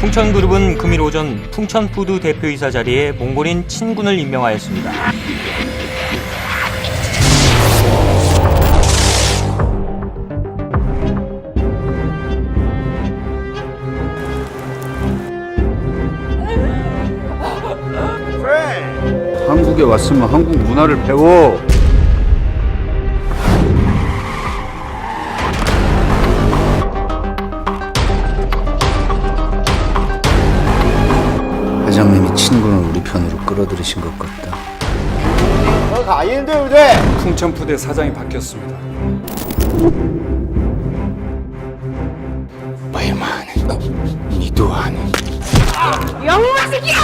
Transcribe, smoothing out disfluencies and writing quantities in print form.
풍천그룹은 금일 오전 풍천푸드 대표이사 자리에 몽골인 친군을 임명하였습니다. 한국에 왔으면 한국 문화를 배워. 회장님이 친구는 우리 편으로 끌어들이신 것 같다. 풍천푸드 사장이 바뀌었습니다. 얼마나 니도 아는. 영웅아 새끼야!